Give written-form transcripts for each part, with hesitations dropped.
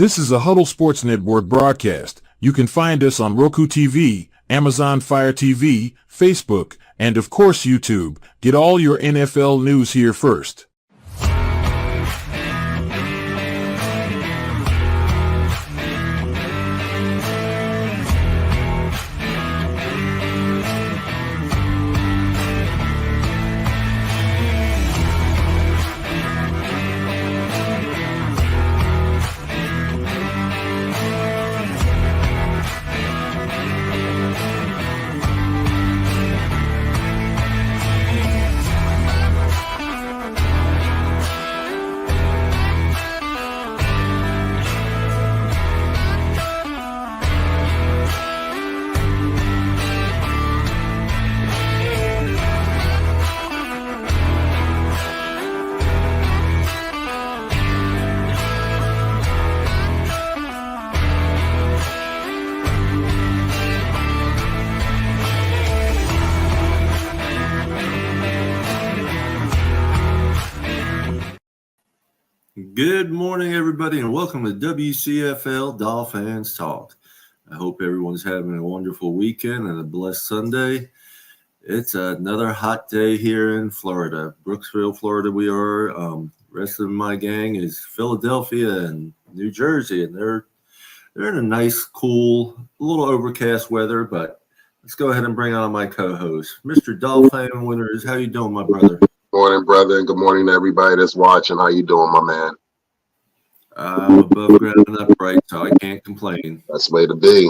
This is a Huddle Sports Network broadcast. You can find us on Roku TV, Amazon Fire TV, Facebook, and of course YouTube. Get all your NFL news here first. Good morning, everybody, and welcome to WCFL DolFans Talk. I hope everyone's having a wonderful weekend and a blessed Sunday. It's another hot day here in Florida. Brooksville, Florida, we are. Rest of my gang is Philadelphia and New Jersey, and they're in a nice, cool, a little overcast weather, but let's go ahead and bring on my co-host, Mr. DolFan Winters. How you doing, my brother? Morning, brother, and good morning to everybody that's watching. How you doing, my man? I'm above ground and upright, so I can't complain. That's the way to be.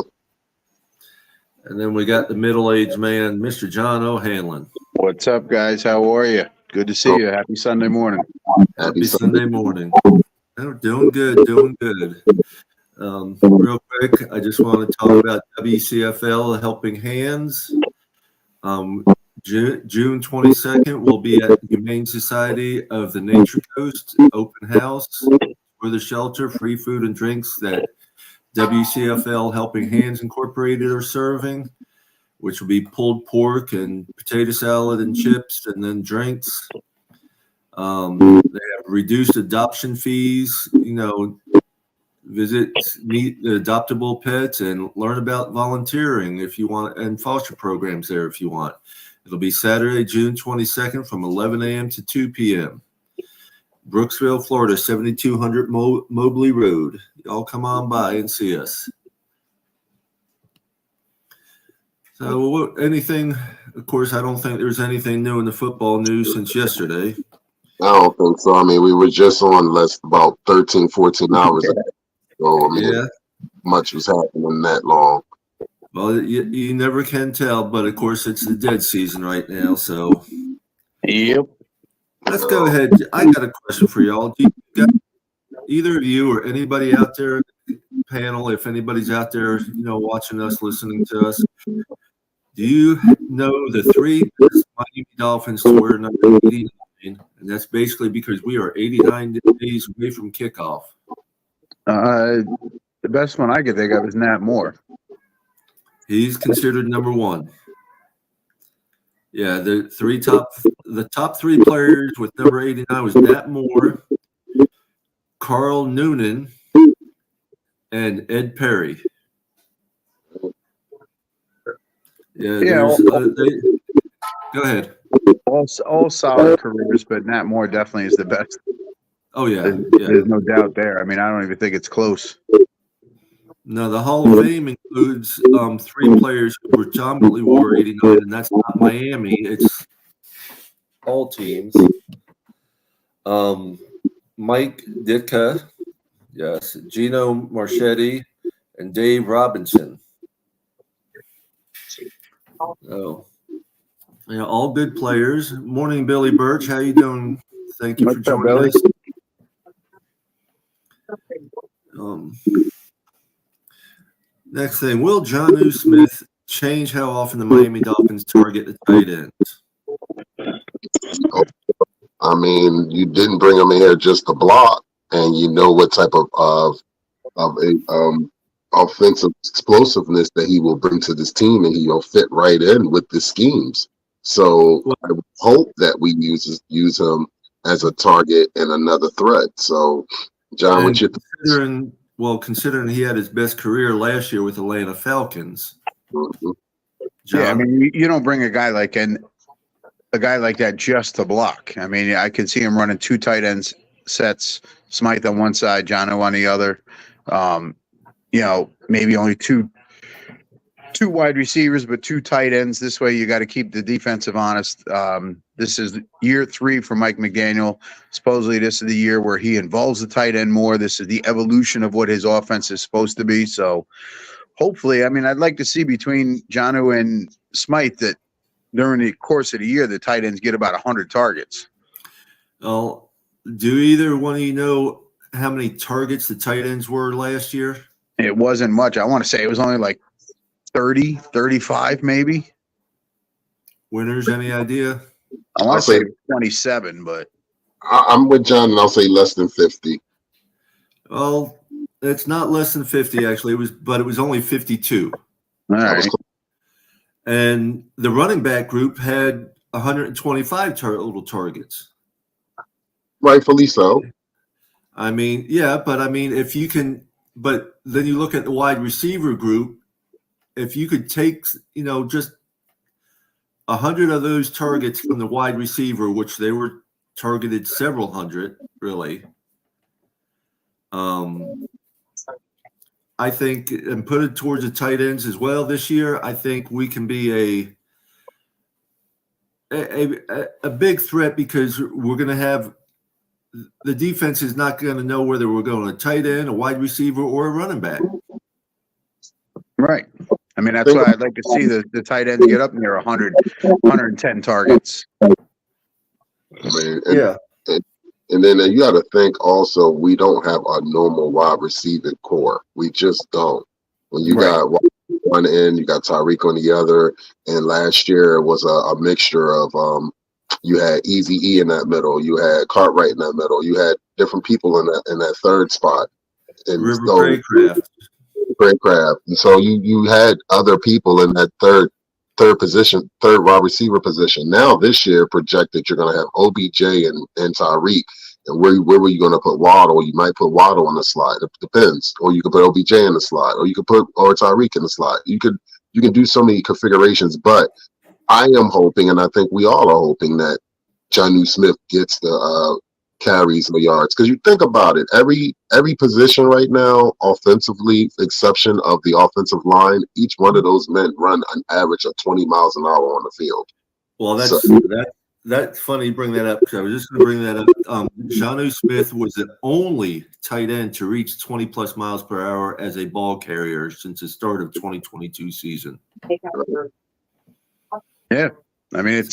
And then we got the middle-aged man, Mr. John O'Hanlon. What's up, guys? How are you? Good to see you. Happy Sunday morning. Happy Sunday morning. Oh, doing good, doing good. Real quick, I just want to talk about WCFL Helping Hands. June 22nd, we'll be at the Humane Society of the Nature Coast open house for the shelter, free food and drinks that WCFL Helping Hands Incorporated are serving, which will be pulled pork and potato salad and chips and then drinks. They have reduced adoption fees, visit, meet the adoptable pets and learn about volunteering if you want, and foster programs there if you want. It'll be Saturday, June 22nd from 11 a.m. to 2 p.m. Brooksville, Florida, 7200 Mobley Road. Y'all come on by and see us. So anything, of course, I don't think there's anything new in the football news since yesterday. I don't think so. I mean, we were just on about 13, 14 hours ago. So, yeah. Much was happening that long. Well, you never can tell, but of course it's the dead season right now, so. Yep. Let's go ahead. I got a question for y'all. Either of you or anybody out there in the panel, if anybody's out there, watching us, listening to us, do you know the three best Miami Dolphins to wear number 89? And that's basically because we are 89 days away from kickoff. The best one I could think of is Nat Moore. He's considered number one. Yeah, the top three players with number 89 was Nat Moore, Carl Noonan, and Ed Perry. Yeah. Go ahead. All solid careers, but Nat Moore definitely is the best. Oh yeah, there's no doubt there. I mean, I don't even think it's close. No, the Hall of Fame includes three players who predominantly wore 89, and that's not Miami. It's all teams. Mike Ditka, yes, Gino Marchetti, and Dave Robinson. Oh, yeah, all good players. Morning, Billy Birch. How you doing? Thank you for joining us. Next thing, will Jonnu Smith change how often the Miami Dolphins target the tight ends? I mean, you didn't bring him in here just to block, and you know what type of offensive explosiveness that he will bring to this team, and he'll fit right in with the schemes. So I would hope that we use him as a target and another threat. So, John, what you considering Well, considering he had his best career last year with Atlanta Falcons. Mhm. John? Yeah, I mean, you don't bring a guy like that just to block. I mean, I could see him running two tight ends sets, Smythe on one side, Jono on the other. Maybe only two wide receivers, but two tight ends. This way, you got to keep the defensive honest. This is year 3 for Mike McDaniel. Supposedly, this is the year where he involves the tight end more. This is the evolution of what his offense is supposed to be. So, hopefully, I mean, I'd like to see between Jono and Smythe that during the course of the year, the tight ends get about 100 targets. Well, do either one of you know how many targets the tight ends were last year? It wasn't much. I want to say it was only like 30, 35 maybe. Winners, any idea? I want to say 27, but I'm with John, and I'll say less than 50. Well, it's not less than 50 actually. It was only 52. all right. And the running back group had 125 total targets. Rightfully so. I mean, yeah, but I mean, but then you look at the wide receiver group. If you could take, just 100 of those targets from the wide receiver, which they were targeted several hundred, really. I think, and put it towards the tight ends as well this year, I think we can be a big threat because we're going to have the defense is not going to know whether we're going a tight end, a wide receiver, or a running back. Right. I mean, that's why I'd like to see the tight ends get up near 100, 110 targets. I mean, Yeah. And then you got to think also, we don't have a normal wide receiving core. We just don't. When you got one end, you got Tyreek on the other, and last year it was a mixture of you had Easy E in that middle, you had Cartwright in that middle, you had different people in that third spot, and River so Craycraft. And so you had other people in that third position, third wide receiver position. Now this year projected you're going to have OBJ and Tyreek. And where were you going to put Waddle? You might put Waddle on the slide. It depends. Or you could put OBJ in the slide, or you could put Tyreek in the slide. You can do so many configurations. But I am hoping, and I think we all are hoping, that Jonnu Smith gets the carries and the yards. Because you think about it, every position right now, offensively, exception of the offensive line, each one of those men run an average of 20 miles an hour on the field. Well, that's funny you bring that up, because I was just going to bring that up. Jonnu Smith was the only tight end to reach 20-plus miles per hour as a ball carrier since the start of 2022 season. Yeah. I mean,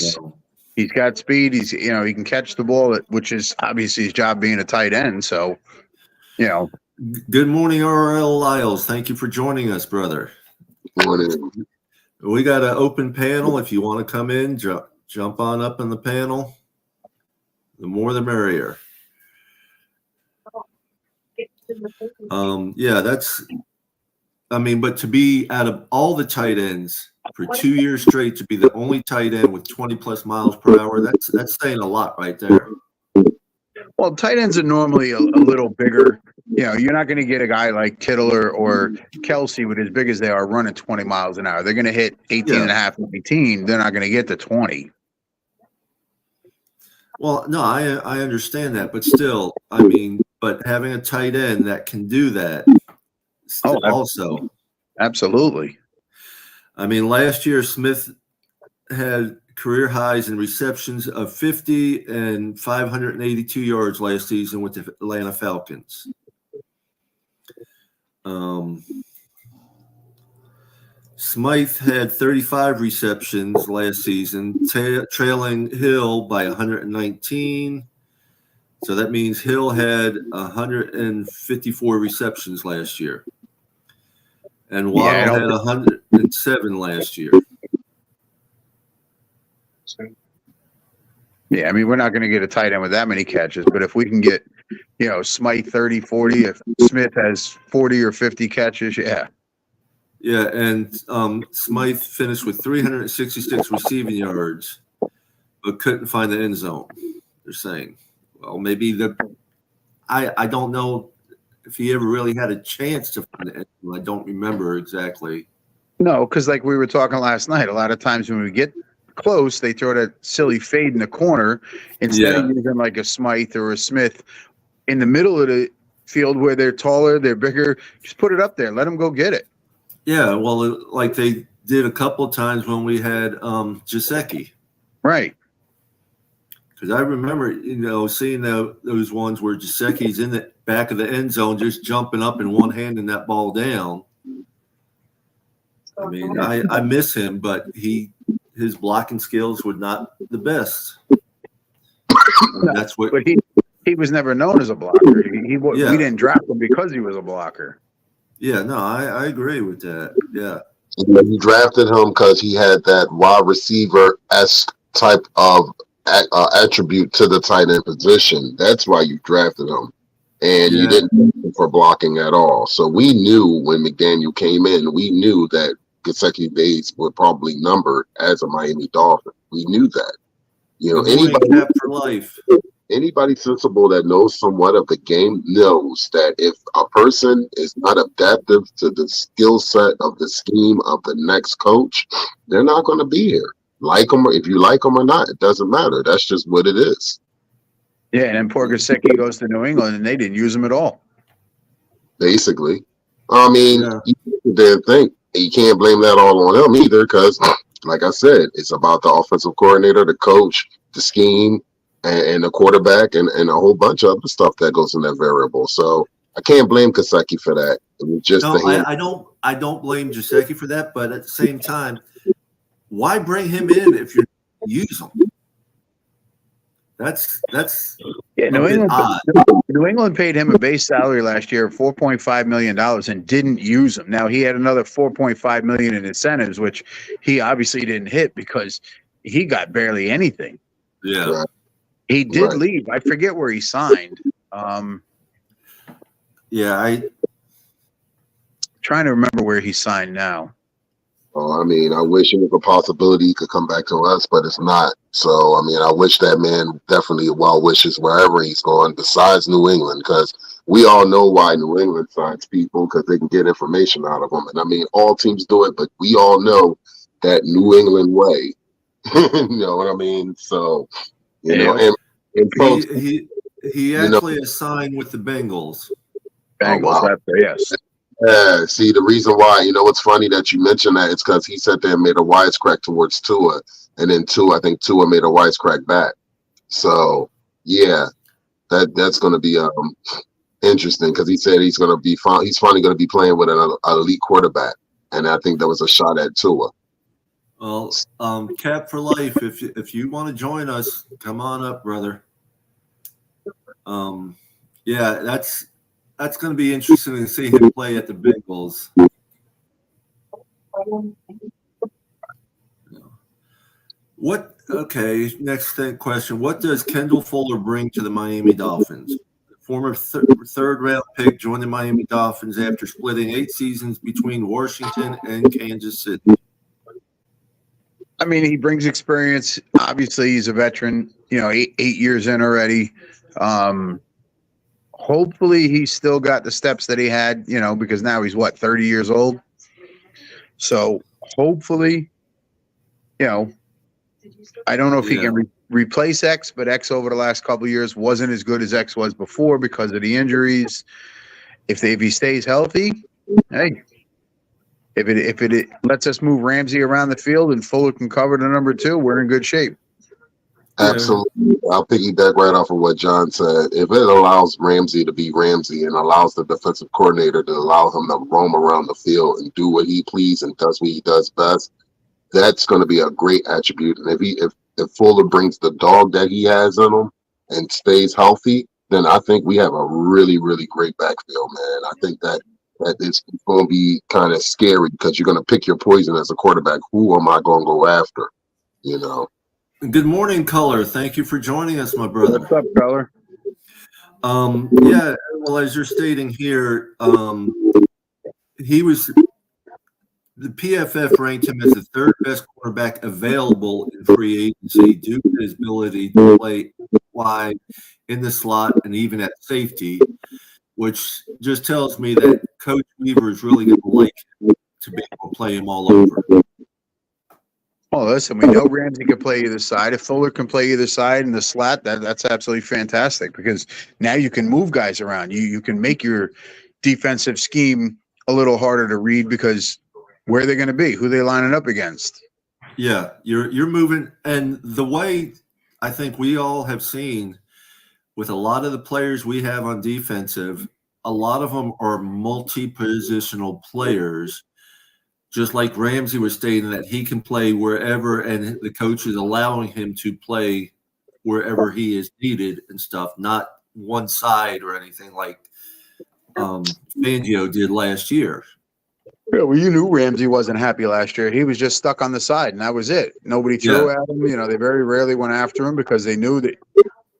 he's got speed. He can catch the ball, which is obviously his job being a tight end. So, Good morning, RL Lyles. Thank you for joining us, brother. We got an open panel. If you want to come in, jump on up in the panel. The more the merrier. But to be out of all the tight ends for 2 years straight, to be the only tight end with 20-plus miles per hour, that's saying a lot right there. Well, tight ends are normally a little bigger. You're not going to get a guy like Kittle or Kelsey, with as big as they are, running 20 miles an hour. They're going to hit 18 and a half, 19. They're not going to get to 20. Well, no, I understand that, but still, but having a tight end that can do that also. Absolutely. Last year, Smith had career highs in receptions of 50 and 582 yards last season with the Atlanta Falcons. Smythe had 35 receptions last season, trailing Hill by 119. So that means Hill had 154 receptions last year. And Waddle had 107 last year. Yeah, we're not going to get a tight end with that many catches, but if we can get, Smythe 30, 40, if Smith has 40 or 50 catches, yeah. Yeah, and Smythe finished with 366 receiving yards, but couldn't find the end zone. They're saying, well, maybe I don't know if he ever really had a chance to find it. I don't remember exactly. No, because like we were talking last night, a lot of times when we get close, they throw that silly fade in the corner instead of using like a Smythe or a Smith in the middle of the field where they're taller, they're bigger. Just put it up there. Let them go get it. Yeah, well, like they did a couple of times when we had Jaceki. Right. Because I remember, seeing those ones where Jaseki's in the back of the end zone just jumping up and one-handing that ball down. I mean, I miss him, but his blocking skills were not the best. That's what. But he was never known as a blocker. We didn't draft him because he was a blocker. Yeah, no, I agree with that. Yeah. You drafted him because he had that wide receiver-esque type of attribute to the tight end position. That's why you drafted him. And you didn't use him for blocking at all. So we knew when McDaniel came in, we knew that Gesicki days were probably numbered as a Miami Dolphin. We knew that. Cap for life. Anybody sensible that knows somewhat of the game knows that if a person is not adaptive to the skill set of the scheme of the next coach, they're not going to be here. Like them, or if you like them or not, it doesn't matter. That's just what it is. Yeah, and then poor Gesicki goes to New England, and they didn't use him at all. Basically, I mean, you didn't think you can't blame that all on him either, because, like I said, it's about the offensive coordinator, the coach, the scheme, and the quarterback, and a whole bunch of other stuff that goes in that variable. So I can't blame Gesicki for that. It was just I don't blame Gesicki for that, but at the same time, why bring him in if you use him? That's New England paid him a base salary last year of $4.5 million and didn't use him. Now he had another $4.5 million in incentives, which he obviously didn't hit because he got barely anything. Yeah. Right. He did leave. I forget where he signed. I'm trying to remember where he signed now. I mean, I wish it was a possibility he could come back to us, but it's not. So, I mean, I wish that man definitely well wishes wherever he's going besides New England, because we all know why New England signs people, because they can get information out of them. And I mean, all teams do it, but we all know that New England way. You know what I mean? So, and folks, he actually is signed with the Bengals. Yes. See, the reason why, what's funny that you mentioned that, it's because he sat there and made a wisecrack towards Tua, and then I think Tua made a wisecrack back. So, yeah, that's going to be interesting, because he said he's finally going to be playing with an elite quarterback, and I think that was a shot at Tua. Well, Cap for life. If you want to join us, come on up, brother. Yeah, that's going to be interesting to see him play at the Bengals. Next question. What does Kendall Fuller bring to the Miami Dolphins? The former third-round pick joined the Miami Dolphins after splitting 8 seasons between Washington and Kansas City. I mean, he brings experience. Obviously, he's a veteran, 8 years in already. Hopefully he's still got the steps that he had, because now he's 30 years old. So hopefully, I don't know if he can replace X, but X over the last couple of years wasn't as good as X was before because of the injuries. If he stays healthy, hey, if it lets us move Ramsey around the field and Fuller can cover the number 2, we're in good shape. Absolutely. I'll piggyback right off of what John said. If it allows Ramsey to be Ramsey and allows the defensive coordinator to allow him to roam around the field and do what he pleases and does what he does best, that's going to be a great attribute. And if Fuller brings the dog that he has in him and stays healthy, then I think we have a really, really great backfield, man. I think that it's going to be kind of scary because you're going to pick your poison as a quarterback. Who am I going to go after? Good morning, Color. Thank you for joining us, my brother. What's up, Color? Yeah, well, as you're stating here, he was the PFF ranked him as the 3rd best quarterback available in free agency due to his ability to play wide in the slot and even at safety. which just tells me that Coach Weaver is really going to like him to be able to play him all over. Oh, listen, we know Ramsey can play either side. If Fuller can play either side in the slot, that's absolutely fantastic because now you can move guys around. You can make your defensive scheme a little harder to read because where they're going to be, who they're lining up against. Yeah, you're moving, and the way I think we all have seen with a lot of the players we have on defensive, a lot of them are multi-positional players. Just like Ramsey was stating that he can play wherever, and the coach is allowing him to play wherever he is needed and stuff, not one side or anything like Fangio did last year. Yeah, well, you knew Ramsey wasn't happy last year. He was just stuck on the side, and that was it. Nobody threw at him. They very rarely went after him because they knew that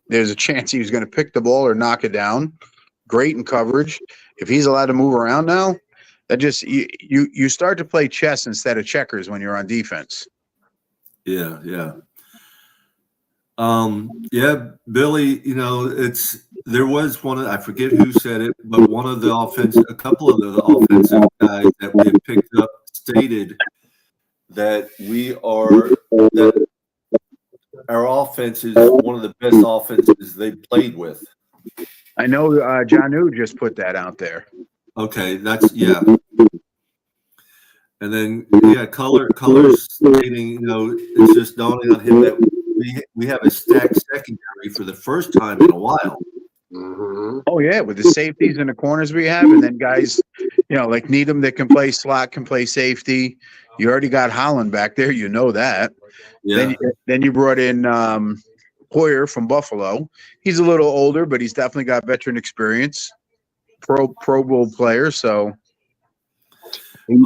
there's a chance he was going to pick the ball or knock it down. Great in coverage. If he's allowed to move around now, that just you start to play chess instead of checkers when you're on defense. Yeah. Billy, there was one, I forget who said it, but a couple of the offensive guys that we have picked up stated that our offense is one of the best offenses they've played with. I know Janu just put that out there. Okay, and then Color's stating, it's just dawning on him that we have a stacked secondary for the first time in a while. Mm-hmm. Oh yeah, with the safeties and the corners we have, and then guys, like Needham that can play slot, can play safety. You already got Holland back there, that. Yeah. Then you brought in Hoyer from Buffalo. He's a little older, but he's definitely got veteran experience. Pro Bowl player, so. I'm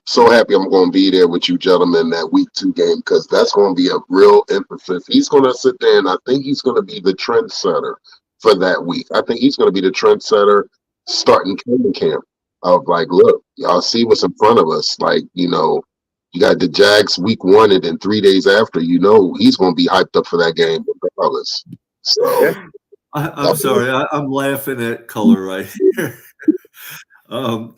so happy I'm going to be there with you gentlemen that week 2 game because that's going to be a real emphasis. He's going to sit there and I think he's going to be the trendsetter for that week. I think he's going to be the trendsetter starting training camp of like, look, y'all see what's in front of us. Like, you got the Jags week 1 and then 3 days after, he's going to be hyped up for that game regardless. So. I'm sorry. I'm laughing at Color right here. Wow,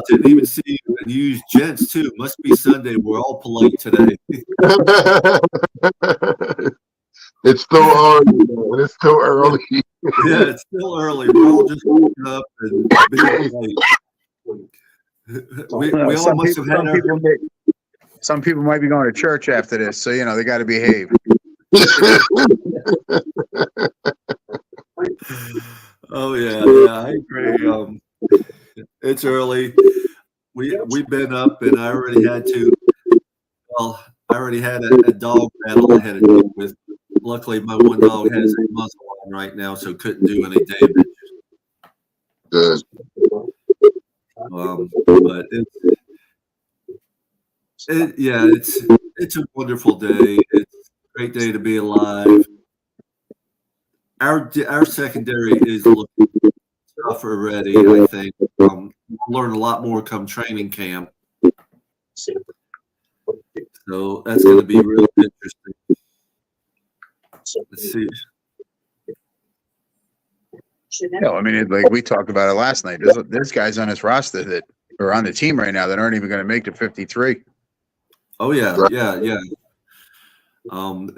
didn't even see you and use gents too. Must be Sunday. We're all polite today. It's still early. It's still early. Yeah, it's still early. We're all just waking up and being polite. We all must have had some people might be going to church after this, so they got to behave. Oh yeah, I agree. It's early. We've been up, and I already had a dog battle I had to deal with. Luckily, my one dog has a muzzle on right now, so couldn't do any damage. Good. But it's a wonderful day. It's a great day to be alive. Our secondary is looking tough already, I think. We'll learn a lot more come training camp. So that's going to be really interesting. Let's see. Like we talked about it last night. There's guys on this roster that are on the team right now that aren't even going to make the 53. Oh, yeah.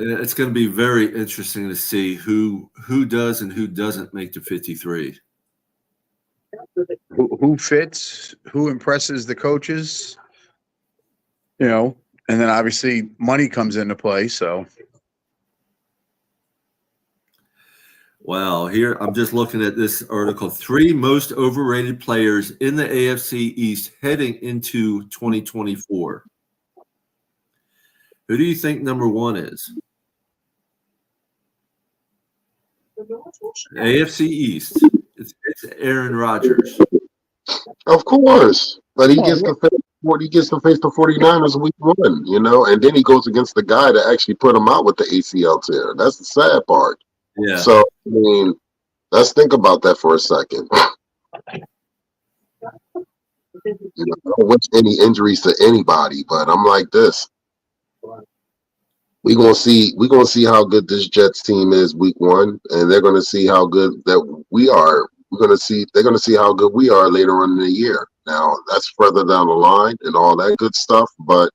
It's going to be very interesting to see who does and who doesn't make the 53. Who fits? Who impresses the coaches? And then obviously money comes into play. So, wow, here I'm just looking at this article. 3 most overrated players in the AFC East heading into 2024. Who do you think number 1 is? AFC East. It's Aaron Rodgers. Of course, but he gets to face the 49ers week 1, and then he goes against the guy that actually put him out with the ACL tear. That's the sad part. Yeah. So let's think about that for a second. I don't wish any injuries to anybody, but I'm like this. we're gonna see how good this Jets team is week one, and they're gonna see how good that we are. They're gonna see how good we are later on in the year. Now that's further down the line and all that good stuff, but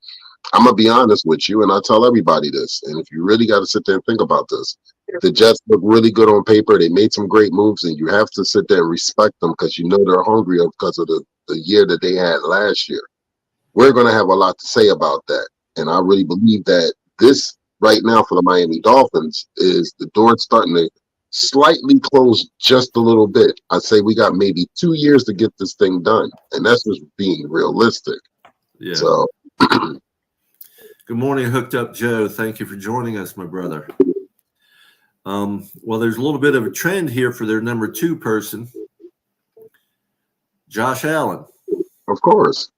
I'm gonna be honest with you, and I tell everybody this. And if you really got to sit there and think about this, the Jets look really good on paper. They made some great moves, and you have to sit there and respect them because you know they're hungry because of the year that they had last year. We're gonna have a lot to say about that, and I really believe that this right now for the Miami Dolphins is the door starting to slightly close just a little bit. I'd say we got maybe 2 years to get this thing done, and that's just being realistic. Yeah. So. Good morning, Hooked Up Joe. Thank you for joining us, my brother. Well, there's a little bit of a trend here for their number 2 person, Josh Allen. Of course.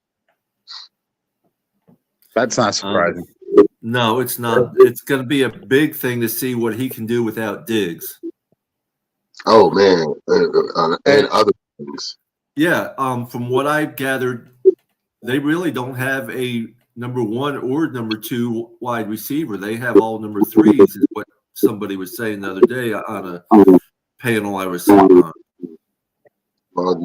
That's not surprising. No, it's not. It's going to be a big thing to see what he can do without Diggs. Oh, man. And other things. Yeah, from what I've gathered, they really don't have a number 1 or number 2 wide receiver. They have all number 3s, is what somebody was saying the other day on a panel I was sitting on. Well,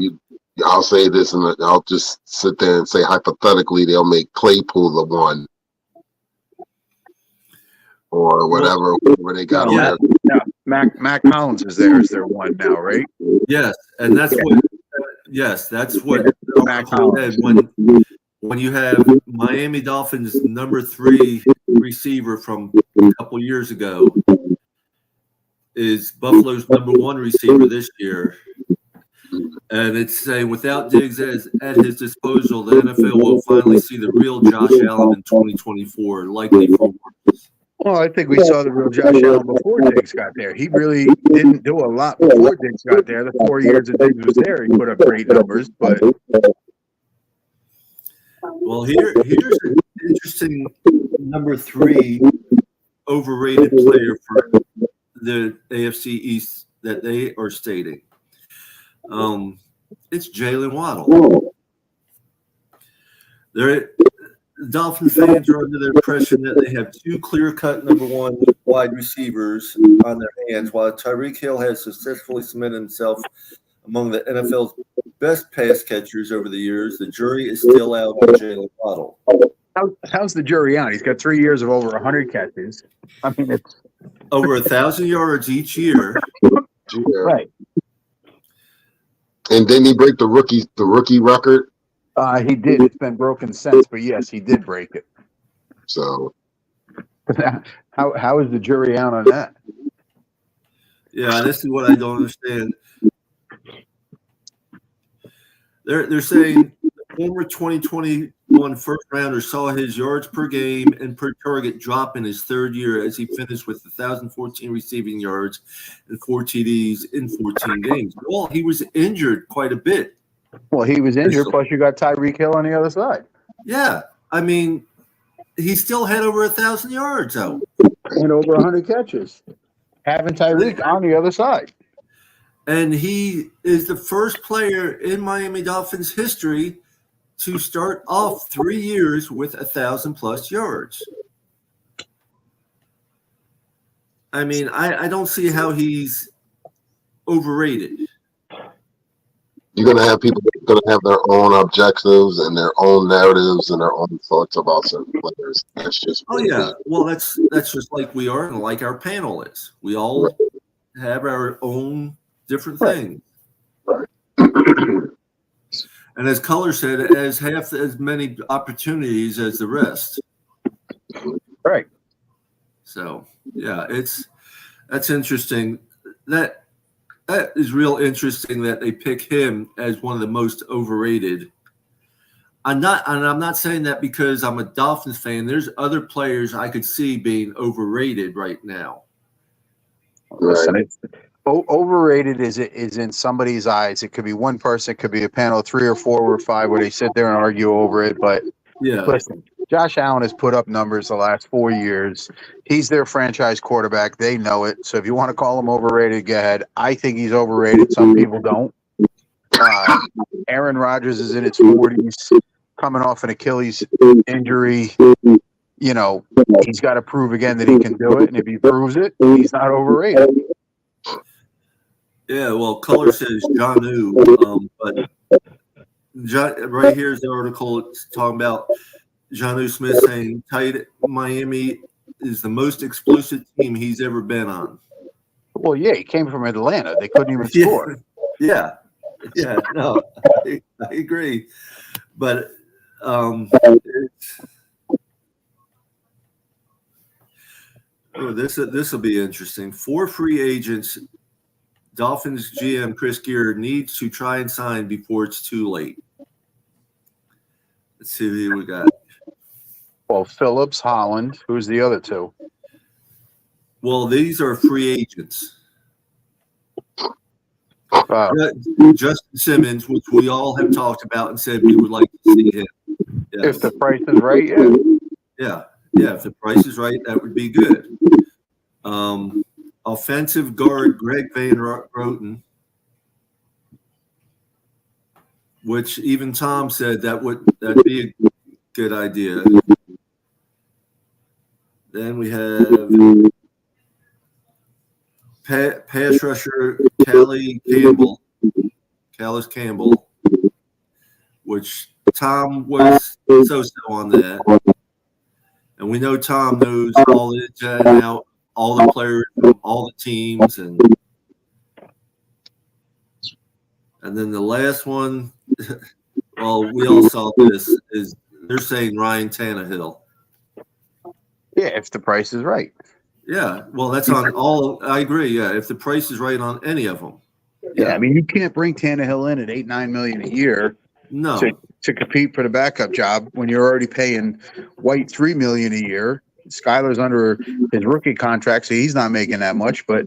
I'll say this, and I'll just sit there and say hypothetically they'll make Claypool the 1. Or whatever they got on there. Yeah, Mac Collins is there as their 1 now, right? Yes, and that's what Mac said when you have Miami Dolphins number 3 receiver from a couple years ago is Buffalo's number 1 receiver this year. And it's saying without Diggs at his disposal, the NFL will finally see the real Josh Allen in 2024, likely for worse. Well, I think we saw the real Josh Allen before Diggs got there. He really didn't do a lot before Diggs got there. The 4 years that Diggs was there, he put up great numbers. But well, here's an interesting number 3 overrated player for the AFC East that they are stating. It's Jalen Waddle. Dolphin fans are under the impression that they have 2 clear-cut number 1 wide receivers on their hands, while Tyreek Hill has successfully cemented himself among the NFL's best pass catchers over the years. The jury is still out on Jalen Waddle. how's the jury out? He's got 3 years of over 100 catches. I mean, it's Over 1,000 yards each year. Yeah. right. And then he break the rookie record. He did. It's been broken since, but yes, he did break it. So How is the jury out on that? Yeah, this is what I don't understand. They're saying the former 2021 first rounder saw his yards per game and per target drop in his 3rd year as he finished with 1,014 receiving yards and 4 TDs in 14 games. Well, he was injured quite a bit. Well, he was injured, plus you got Tyreek Hill on the other side. Yeah, I mean, he still had over 1,000 yards, though. And over 100 catches. Having Tyreek on the other side. And he is the first player in Miami Dolphins history to start off 3 years with 1,000+ yards. I mean, I don't see how he's overrated. you're gonna have people that are gonna have their own objectives and their own narratives and their own thoughts about certain players. That's just Well, that's just like we are and like our panel is. We all have our own different things. And as Color said, it has half as many opportunities as the rest. Right. So yeah, that's interesting. That is real interesting that they pick him as one of the most overrated. I'm not saying that because I'm a Dolphins fan. There's other players I could see being overrated right now. Listen, overrated is in somebody's eyes. It could be one person, it could be a panel of 3 or 4 or 5 where they sit there and argue over it. But Yeah. listen, Josh Allen has put up numbers the last 4 years. He's their franchise quarterback. They know it. So if you want to call him overrated, go ahead. I think he's overrated. Some people don't. Aaron Rodgers is in his 40s, coming off an Achilles injury. he's got to prove again that he can do it. And if he proves it, he's not overrated. Yeah, well, Color says Janu, but right here's the article. It's talking about Janu Smith saying tight Miami is the most explosive team he's ever been on. Well, yeah, he came from Atlanta. They couldn't even score. Yeah, no, I agree. But this will be interesting. 4 free agents Dolphins GM Chris Gear needs to try and sign before it's too late. Let's see who we got. Well, Phillips, Holland. Who's the other 2? Well, these are free agents. Justin Simmons, which we all have talked about and said we would like to see him. Yes. If the price is right, yeah. If the price is right, that would be good. Offensive guard Greg Van Roten, which even Tom said that'd be a good idea. Then we have pass rusher Callis Campbell, which Tom was so-so on that. And we know Tom knows all the in and out, all the players from all the teams. And then the last one, well, we all saw this, is they're saying Ryan Tannehill. Yeah, if the price is right. Yeah, well, that's on all. I agree. Yeah, if the price is right on any of them. Yeah, I mean, you can't bring Tannehill in at $8-9 million a year. No. To compete for the backup job when you're already paying White $3 million a year. Skyler's under his rookie contract, so he's not making that much. But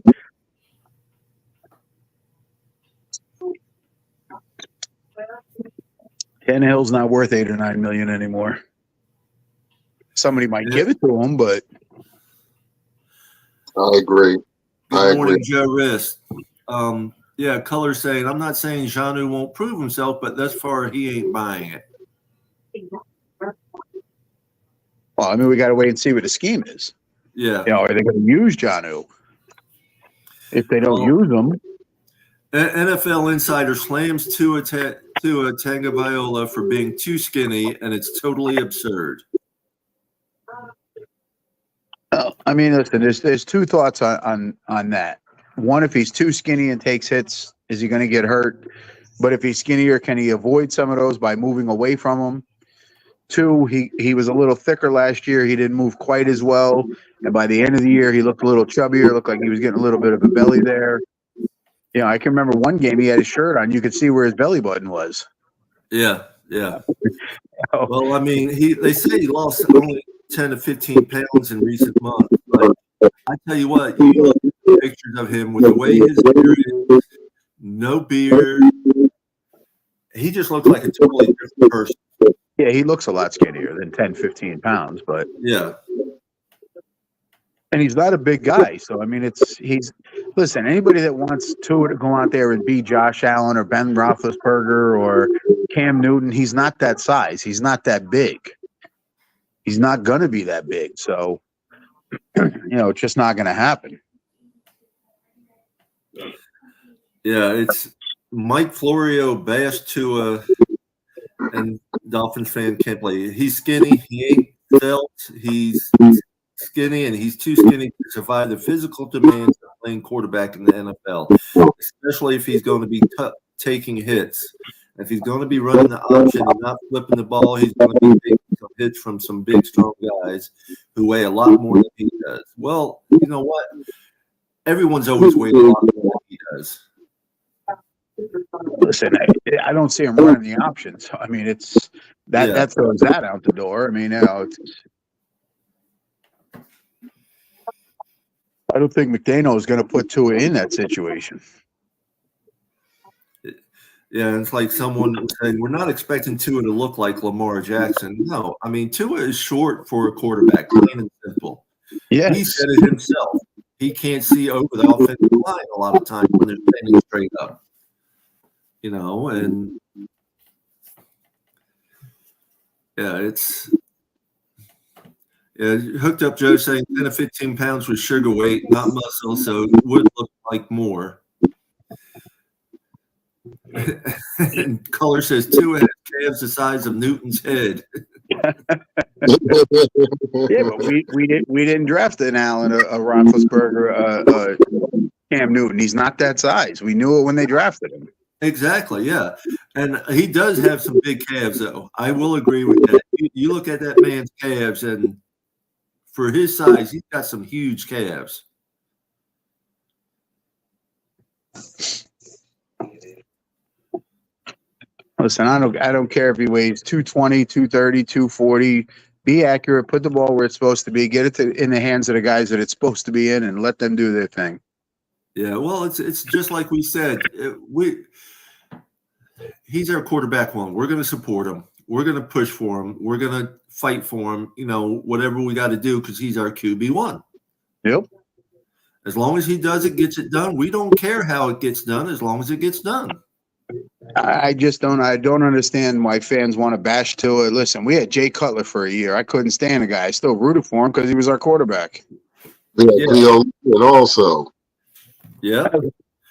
Tannehill's not worth $8 or $9 million anymore. Somebody might give it to him, but I agree. Good morning, Joe Rist. Yeah, Color saying, I'm not saying Janu won't prove himself, but thus far he ain't buying it. Well, I mean, we got to wait and see what the scheme is. Yeah. Are they going to use Janu? If they don't use him. NFL Insider slams Tua Tagovailoa for being too skinny, and it's totally absurd. I mean, listen, there's 2 thoughts on that. One, if he's too skinny and takes hits, is he going to get hurt? But if he's skinnier, can he avoid some of those by moving away from them? 2, he was a little thicker last year. He didn't move quite as well. And by the end of the year, he looked a little chubbier, looked like he was getting a little bit of a belly there. I can remember one game he had his shirt on. You could see where his belly button was. Yeah. Well, I mean, they say he lost only 10 to 15 pounds in recent months. But I tell you what, you look at pictures of him with the way his beard is, no beard. He just looks like a totally different person. Yeah, he looks a lot skinnier than 10, 15 pounds, but yeah. And he's not a big guy. So, I mean, listen, anybody that wants to go out there and be Josh Allen or Ben Roethlisberger or Cam Newton, he's not that size. He's not that big. He's not going to be that big. So, it's just not going to happen. Yeah, it's Mike Florio bashed Tua, and Dolphins fan can't play. He's skinny. He ain't felt. He's skinny, and he's too skinny to survive the physical demands of playing quarterback in the NFL, especially if he's going to be taking hits. If he's going to be running the option and not flipping the ball, he's going to be taking some hits from some big, strong guys who weigh a lot more than he does. Well, you know what? Everyone's always weighed a lot more than he does. Listen, I don't see him running the option. So, I mean, it's that throws that out the door. I mean, I don't think McDaniel is going to put Tua in that situation. Yeah, it's like someone was saying, we're not expecting Tua to look like Lamar Jackson. No, I mean, Tua is short for a quarterback, plain and simple. Yes. He said it himself. He can't see over the offensive line a lot of times when they're standing straight up. And yeah, Hooked Up Joe saying 10 to 15 pounds with sugar weight, not muscle, so it would look like more. And Color says 2 calves the size of Newton's head. Yeah, but we didn't draft an Allen, a Roethlisberger, Cam Newton. He's not that size. We knew it when they drafted him. Exactly, yeah. And he does have some big calves, though. I will agree with that. You look at that man's calves, and for his size, he's got some huge calves. Listen, I don't care if he weighs 220, 230, 240. Be accurate. Put the ball where it's supposed to be. Get it in the hands of the guys that it's supposed to be in, and let them do their thing. Yeah, well, it's just like we said. He's our quarterback one. We're going to support him. We're going to push for him. We're going to fight for him. Whatever we got to do because he's our QB1. Yep. As long as he does it, gets it done. We don't care how it gets done as long as it gets done. I don't understand why fans want to bash Tua. Listen, we had Jay Cutler for a year. I couldn't stand the guy. I still rooted for him because he was our quarterback. Yeah. Also. Yeah.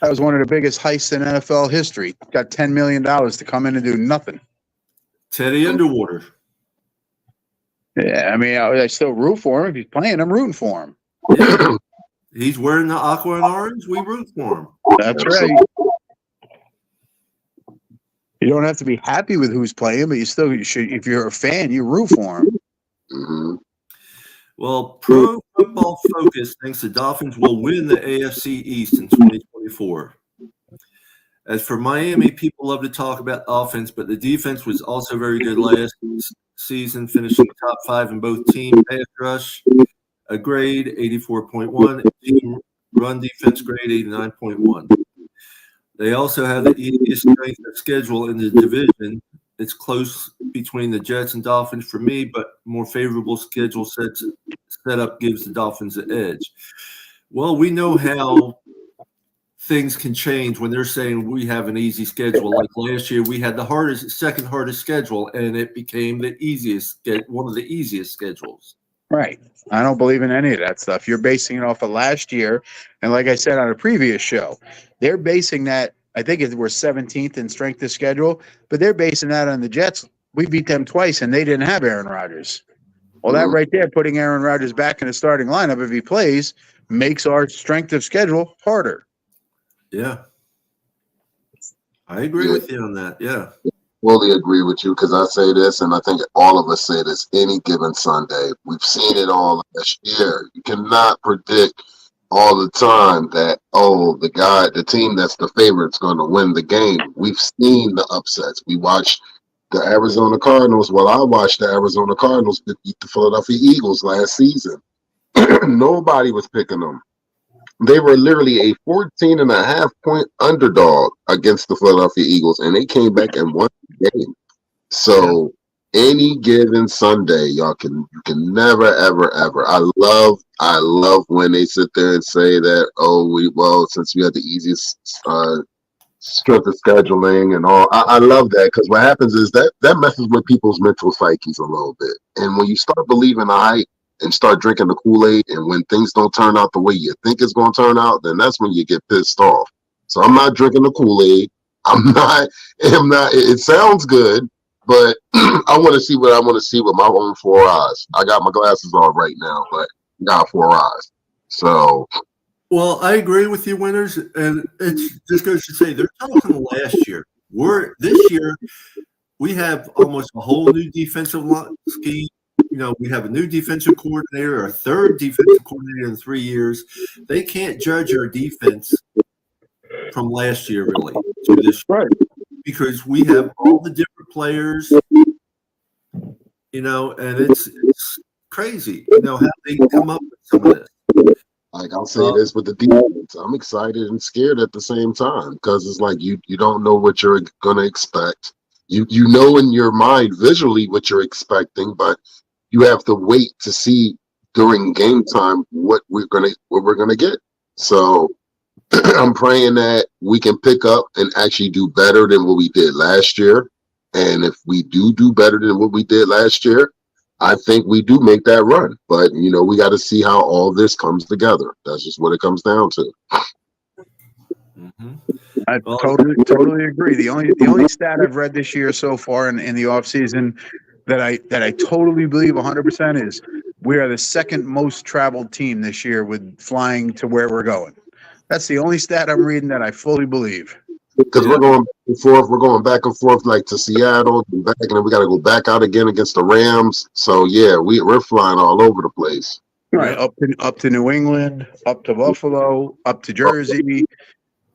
That was one of the biggest heists in NFL history. Got $10 million to come in and do nothing. Teddy Underwater. Yeah, I mean, I still root for him. If he's playing, I'm rooting for him. Yeah. He's wearing the aqua and orange. We root for him. That's right. You don't have to be happy with who's playing, but you should. If you're a fan, you root for him. Mm-hmm. Well, Pro Football Focus thinks the Dolphins will win the AFC East in 2024. As for Miami, people love to talk about offense, but the defense was also very good last season, finishing top 5 in both team pass rush, a grade 84.1, and team run defense grade 89.1. They also have the easiest strength of schedule in the division. It's close between the Jets and Dolphins for me, but more favorable schedule setup gives the Dolphins the edge. Well, we know how things can change when they're saying we have an easy schedule. Like last year, we had the second hardest schedule, and it became one of the easiest schedules. Right. I don't believe in any of that stuff. You're basing it off of last year. And like I said on a previous show, they're basing that, I think we're 17th in strength of schedule, but they're basing that on the Jets. We beat them twice, and they didn't have Aaron Rodgers. Well, that right there, putting Aaron Rodgers back in the starting lineup if he plays, makes our strength of schedule harder. Yeah. I agree with you on that. Yeah. Fully agree with you because I say this, and I think all of us say this any given Sunday. We've seen it all this year. You cannot predict all the time that, the team that's the favorite is going to win the game. We've seen the upsets. We watched the Arizona Cardinals. Well, I watched the Arizona Cardinals beat the Philadelphia Eagles last season. Nobody was picking them. They were literally a 14.5-point underdog against the Philadelphia Eagles, and they came back and won the game. So any given Sunday, you can never, ever, ever. I love when they sit there and say that, since we had the easiest strength of scheduling and all. I love that because what happens is that messes with people's mental psyches a little bit. And when you start believing the hype, and start drinking the Kool-Aid, and when things don't turn out the way you think it's going to turn out, then that's when you get pissed off. So I'm not drinking the Kool-Aid. I'm not. It sounds good, but I want to see what I want to see with my own 4 eyes. I got my glasses on right now, but I got 4 eyes. So. Well, I agree with you, Winters, and it just goes to say they're talking last year. This year, we have almost a whole new defensive scheme. We have a new defensive coordinator, a third defensive coordinator in 3 years. They can't judge our defense from last year, really, to this year, because we have all the different players, and it's crazy, how they come up with some of this. Like I'll say this with the defense, I'm excited and scared at the same time because it's like you don't know what you're going to expect. You know in your mind visually what you're expecting, but you have to wait to see during game time what we're gonna get. So I'm praying that we can pick up and actually do better than what we did last year. And if we do better than what we did last year, I think we do make that run, but we got to see how all this comes together. That's just what it comes down to. Mm-hmm. I totally agree. The only stat I've read this year so far in the offseason that I totally believe 100% is we are the second most traveled team this year with flying to where we're going. That's the only stat I'm reading that I fully believe. Because we're going back and forth. We're going back and forth like to Seattle, and back, and then we got to go back out again against the Rams. So yeah, we're flying all over the place. Right, up to New England, up to Buffalo, up to Jersey.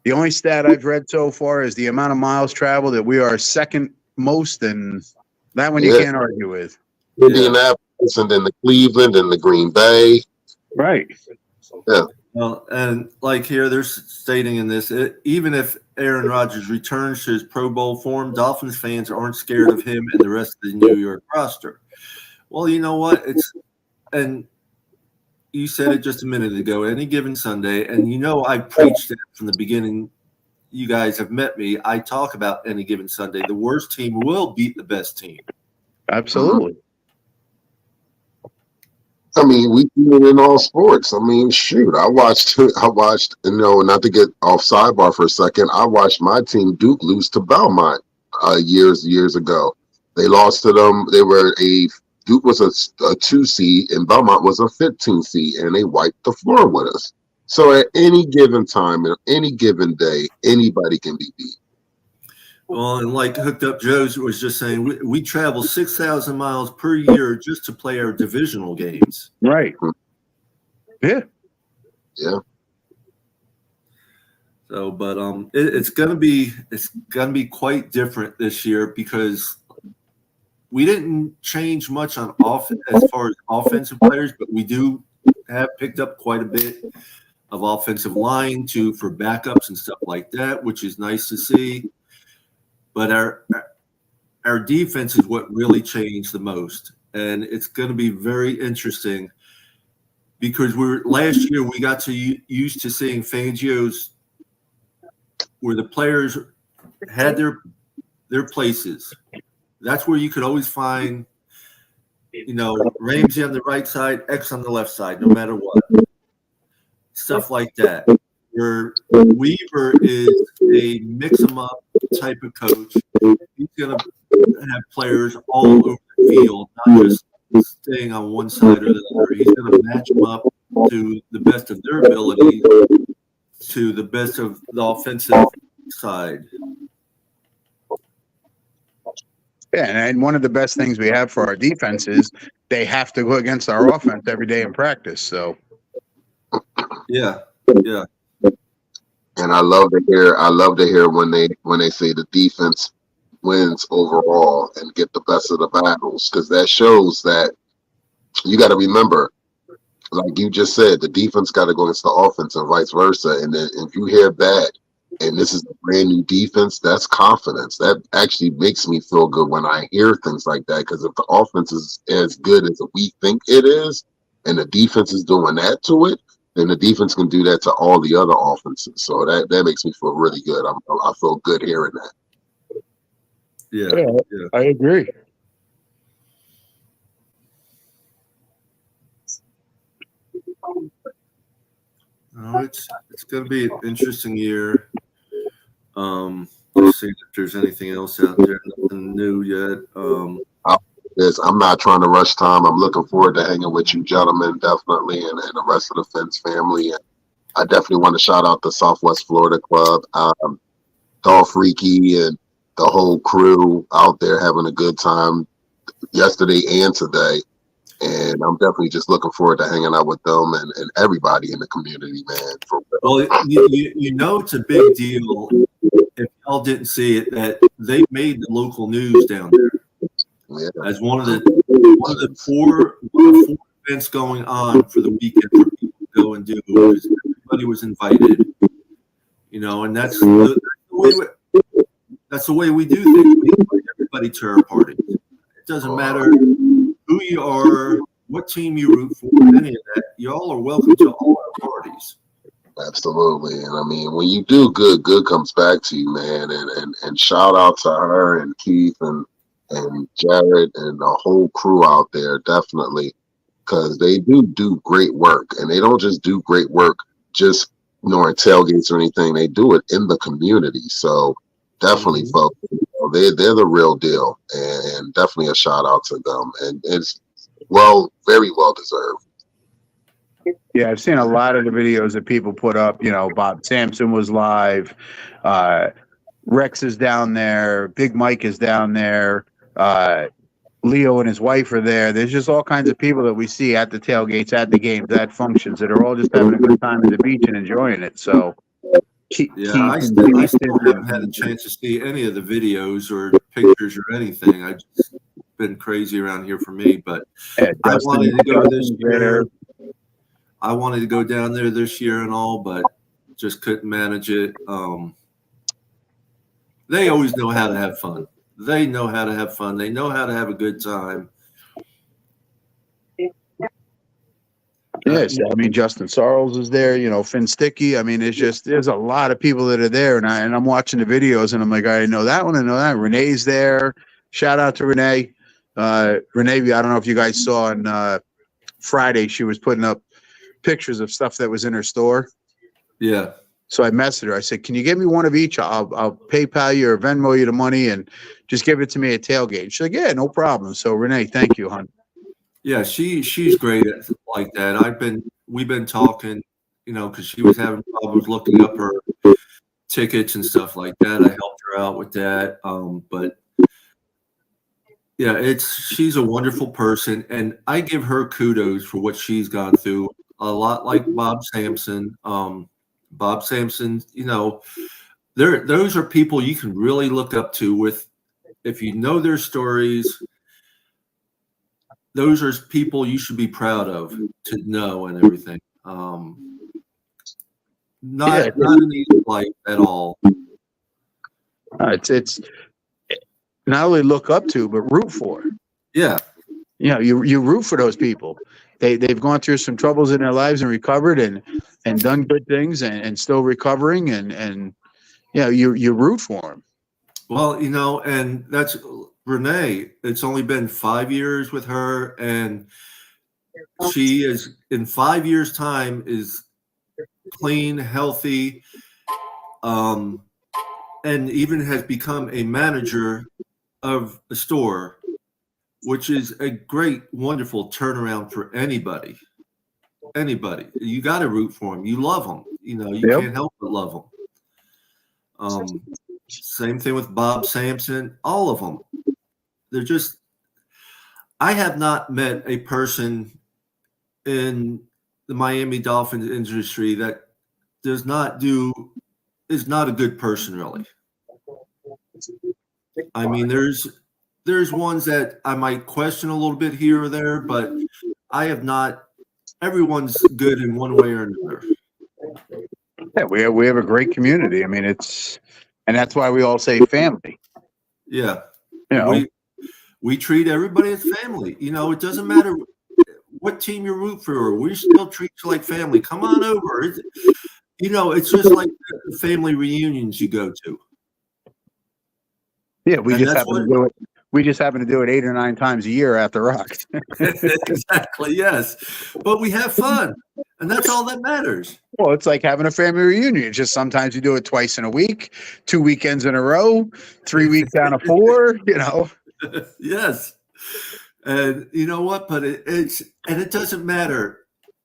The only stat I've read so far is the amount of miles traveled that we are second most, and that one you can't argue with. Indianapolis, and then the Cleveland and the Green Bay. Right. Yeah. Well, and like here, they're stating in this, even if Aaron Rodgers returns to his Pro Bowl form, Dolphins fans aren't scared of him and the rest of the New York roster. Well, you know what? And you said it just a minute ago, any given Sunday, and I preached it from the beginning. You guys have met me. I talk about any given Sunday. The worst team will beat the best team. Absolutely. I mean, we do it in all sports. I mean, shoot, I watched, not to get off sidebar for a second, I watched my team Duke lose to Belmont years ago. They lost to them. Duke was a 2 seed and Belmont was a 15 seed, and they wiped the floor with us. So at any given time, and any given day, anybody can be beat. Well, and like Hooked Up Joe's was just saying, we travel 6,000 miles per year just to play our divisional games. Right. Yeah. Yeah. So, but it's gonna be quite different this year because we didn't change much on offense as far as offensive players, but we do have picked up quite a bit of offensive line for backups and stuff like that, which is nice to see. But our defense is what really changed the most, and it's going to be very interesting because last year we got used to seeing Fangio's where the players had their places. That's where you could always find, Ramsey on the right side, X on the left side, no matter what. Stuff like that. Where Weaver is a mix-em-up type of coach. He's going to have players all over the field, not just staying on one side or the other. He's going to match them up to the best of their ability, to the best of the offensive side. Yeah, and one of the best things we have for our defense is they have to go against our offense every day in practice. So, yeah. And I love to hear when they say the defense wins overall and get the best of the battles, because that shows that you got to remember, like you just said, the defense got to go against the offense and vice versa. And then if you hear that, and this is a brand new defense, that's confidence. That actually makes me feel good when I hear things like that, because if the offense is as good as we think it is, and the defense is doing that to it, then the defense can do that to all the other offenses. So that makes me feel really good. I feel good hearing that. Yeah. I agree. No, it's going to be an interesting year. Let's see if there's anything else out there, nothing new yet. I'm not trying to rush time. I'm looking forward to hanging with you gentlemen, definitely, and the rest of the Fins family. And I definitely want to shout out the Southwest Florida Club, Dolph Freaky, and the whole crew out there having a good time yesterday and today. And I'm definitely just looking forward to hanging out with them and everybody in the community, man. Well, it's a big deal. If y'all didn't see it, that they made the local news down there. Yeah. As one of the four events going on for the weekend for people to go and do. Everybody was invited, and that's the way we do things. We invite everybody to our parties. It doesn't matter who you are, what team you root for, any of that. Y'all are welcome to all our parties. Absolutely. And I mean, when you do good comes back to you, man. And shout out to her and Keith and and Jared and the whole crew out there, definitely, because they do great work, and they don't just do great work just at tailgates or anything. They do it in the community. So definitely, folks, they're the real deal, and definitely a shout out to them, and it's very well deserved. Yeah, I've seen a lot of the videos that people put up. Bob Sampson was live. Rex is down there. Big Mike is down there. Leo and his wife are there. There's just all kinds of people that we see at the tailgates, at the games, at functions that are all just having a good time at the beach and enjoying it. So, I still haven't had a chance to see any of the videos or pictures or anything. I've just been crazy around here for me, but I wanted to go this year. I wanted to go down there this year and all, but just couldn't manage it. They always know how to have fun. They know how to have fun. They know how to have a good time. Yes, I mean Justin Sarles is there. Finn Sticky. I mean, there's a lot of people that are there, and I'm watching the videos, and I'm like, I know that one. I know that. Renee's there. Shout out to Renee. Renee, I don't know if you guys saw on Friday, she was putting up pictures of stuff that was in her store. Yeah. So I messaged her. I said, "Can you give me one of each? I'll PayPal you or Venmo you the money, and just give it to me at tailgate." She's like, "Yeah, no problem." So Renee, thank you, hon. Yeah, she's great at like that. We've been talking, because she was having problems looking up her tickets and stuff like that. I helped her out with that. But yeah, she's a wonderful person, and I give her kudos for what she's gone through. A lot like Bob Sampson. Bob Sampson, those are people you can really look up to if you know their stories. Those are people you should be proud of to know and everything. Not an easy life at all. It's not only look up to, but root for. Yeah. You root for those people. They've gone through some troubles in their lives and recovered and done good things and still recovering and you root for them. Well, and that's Renee. It's only been 5 years with her, and she is in 5 years' time is clean, healthy, and even has become a manager of a store, which is a great, wonderful turnaround for anybody. Anybody. You got to root for them. You love them. You can't help but love them. Same thing with Bob Sampson. All of them. They're just – I have not met a person in the Miami Dolphins industry that is not a good person, really. I mean, there's ones that I might question a little bit here or there, but I have not. Everyone's good in one way or another. Yeah, we have a great community. I mean, and that's why we all say family. Yeah, we treat everybody as family. It doesn't matter what team you root for. We still treat you like family. Come on over. It's just like the family reunions you go to. Yeah, we just happen to do it. We just happen to do it 8 or 9 times a year after Rock. Exactly, yes. But we have fun, and that's all that matters. Well, it's like having a family reunion. Just sometimes you do it twice in a week, 2 weekends in a row, 3 weeks out of 4, Yes. And you know what? But it doesn't matter.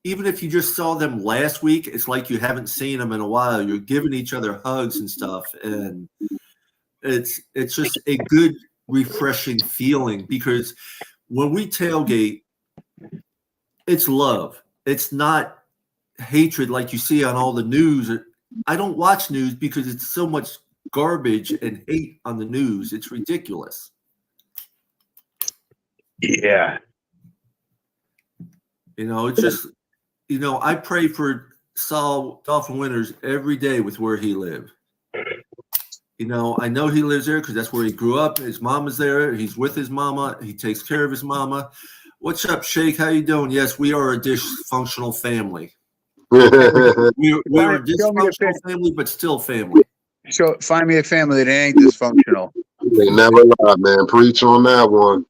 Even if you just saw them last week, it's like you haven't seen them in a while. You're giving each other hugs and stuff, and it's just a good, refreshing feeling, because when we tailgate, it's love. It's not hatred like you see on all the news. I don't watch news because it's so much garbage and hate on the news. It's ridiculous. Yeah. It's just, I pray for Saul Dolphin Winters every day with where he lived. I know he lives there because that's where he grew up. His mama's there. He's with his mama. He takes care of his mama. What's up, Shake? How you doing? Yes, we are a dysfunctional family. We're a dysfunctional family, but still family. Find me a family that ain't dysfunctional. They never lie, man. Preach on that one.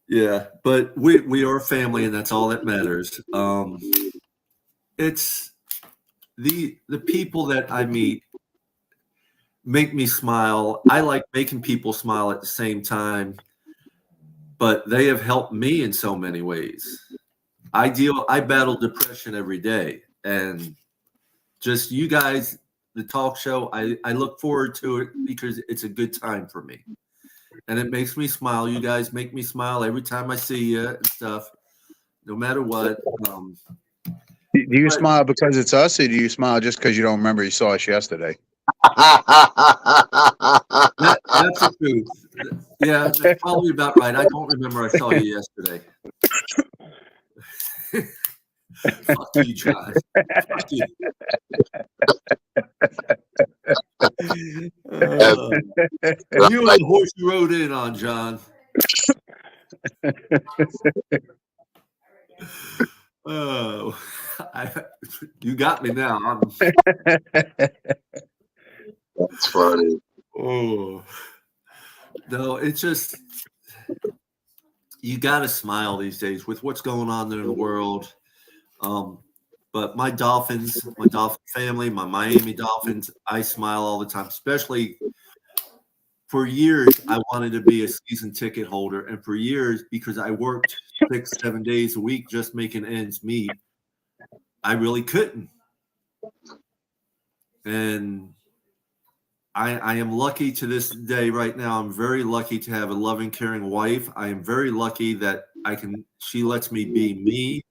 Yeah, but we are family, and that's all that matters. It's the people that I meet make me smile. I like making people smile at the same time, but they have helped me in so many ways. I battle depression every day, and just you guys, the talk show, I look forward to it because it's a good time for me. And it makes me smile. You guys make me smile every time I see you and stuff, no matter what. Do you smile because it's us, or do you smile just because you don't remember you saw us yesterday? That's the truth. Yeah, that's probably about right. I don't remember I saw you yesterday. Fuck you, John. Fuck you. You and the horse you rode in on, John. Oh, you got me now. That's funny. Oh, no, it's just you got to smile these days with what's going on there in the world. But my Dolphin family, my Miami Dolphins, I smile all the time. Especially for years, I wanted to be a season ticket holder, and for years, because I worked 6-7 days a week just making ends meet, I really couldn't. And I am lucky to this day right now. I'm very lucky to have a loving, caring wife. I am very lucky that she lets me be me,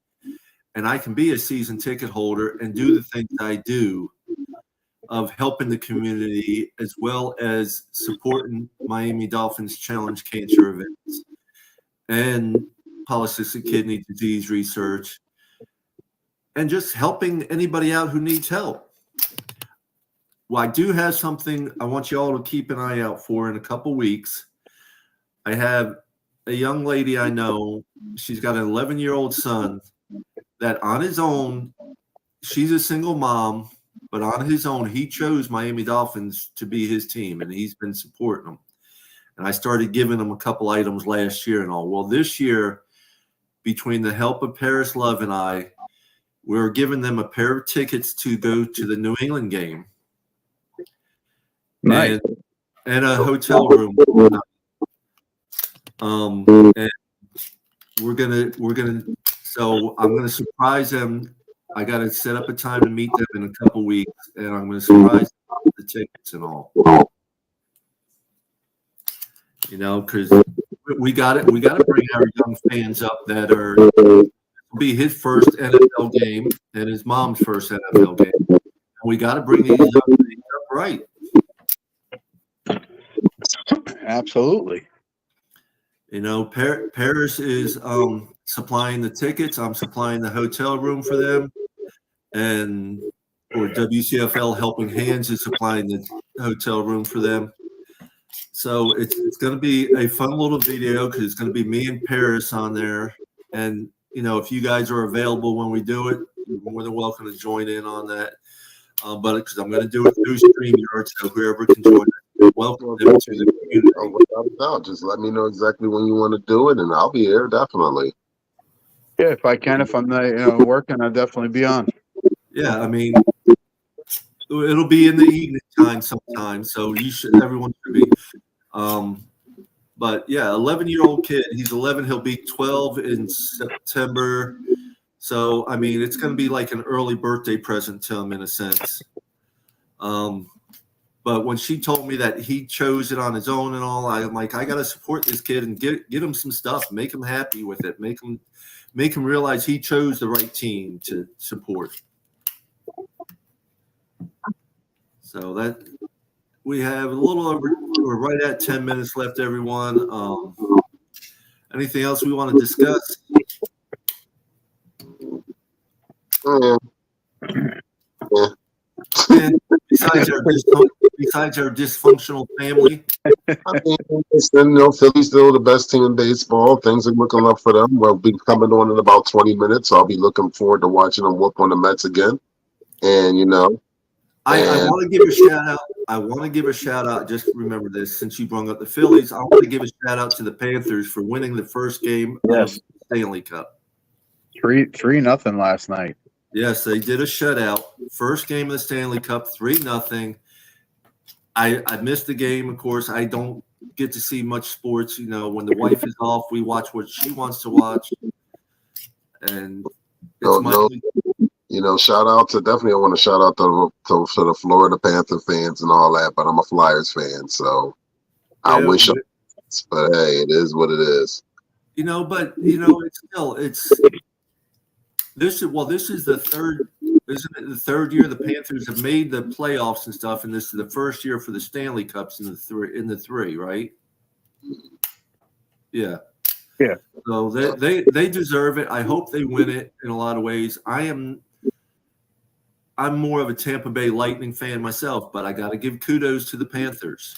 and I can be a season ticket holder and do the things I do of helping the community as well as supporting Miami Dolphins Challenge cancer events and polycystic kidney disease research and just helping anybody out who needs help. Well, I do have something I want you all to keep an eye out for in a couple weeks. I have a young lady I know. She's got an 11-year-old son that on his own, she's a single mom, but on his own, he chose Miami Dolphins to be his team, and he's been supporting them. And I started giving him a couple items last year and all. Well, this year, between the help of Paris Love and I, we're giving them a pair of tickets to go to the New England game. Nice. And a hotel room. And so I'm gonna surprise them. I gotta set up a time to meet them in a couple weeks, and I'm gonna surprise them with the tickets and all. You know, because we gotta bring our young fans up that will be his first NFL game and his mom's first NFL game. And we gotta bring these young fans up right. Absolutely. You know, Paris is supplying the tickets. I'm supplying the hotel room for them, or WCFL Helping Hands is supplying the hotel room for them. So it's going to be a fun little video because it's going to be me and Paris on there. And you know, if you guys are available when we do it, you're more than welcome to join in on that. But because I'm going to do it through StreamYard, so whoever can join it, welcome them to the community. Without a doubt, just let me know exactly when you want to do it, and I'll be here definitely. Yeah, if I can, if I'm not working, I'll definitely be on. Yeah, I mean, it'll be in the evening time sometime, so everyone should be. But yeah, 11-year-old kid. He's 11. He'll be 12 in September. So I mean, it's going to be like an early birthday present to him in a sense. But when she told me that he chose it on his own and all, I'm like, I got to support this kid and get him some stuff, make him happy with it, make him realize he chose the right team to support. So that we have a little over, we're right at 10 minutes left, everyone. Anything else we want to discuss? Yeah. And besides our dysfunctional family, I mean, Philly's still the best team in baseball. Things are looking up for them. We'll be coming on in about 20 minutes, so I'll be looking forward to watching them whoop on the Mets again. And I want to give a shout out. I want to give a shout out. Just remember this, since you brought up the Phillies, I want to give a shout out to the Panthers for winning the first game of the Stanley Cup. 3-0 last night. Yes, they did a shutout. First game of the Stanley Cup, 3-0. I missed the game, of course. I don't get to see much sports. You know, when the wife is off, we watch what she wants to watch. And shout out to definitely. I want to shout out to the Florida Panther fans and all that, but I'm a Flyers fan, so I wish. But hey, it is what it is. This is the third. Isn't it the third year the Panthers have made the playoffs and stuff, and this is the first year for the Stanley Cups in the three, right? Yeah. Yeah. So they deserve it. I hope they win it in a lot of ways. I'm more of a Tampa Bay Lightning fan myself, but I got to give kudos to the Panthers.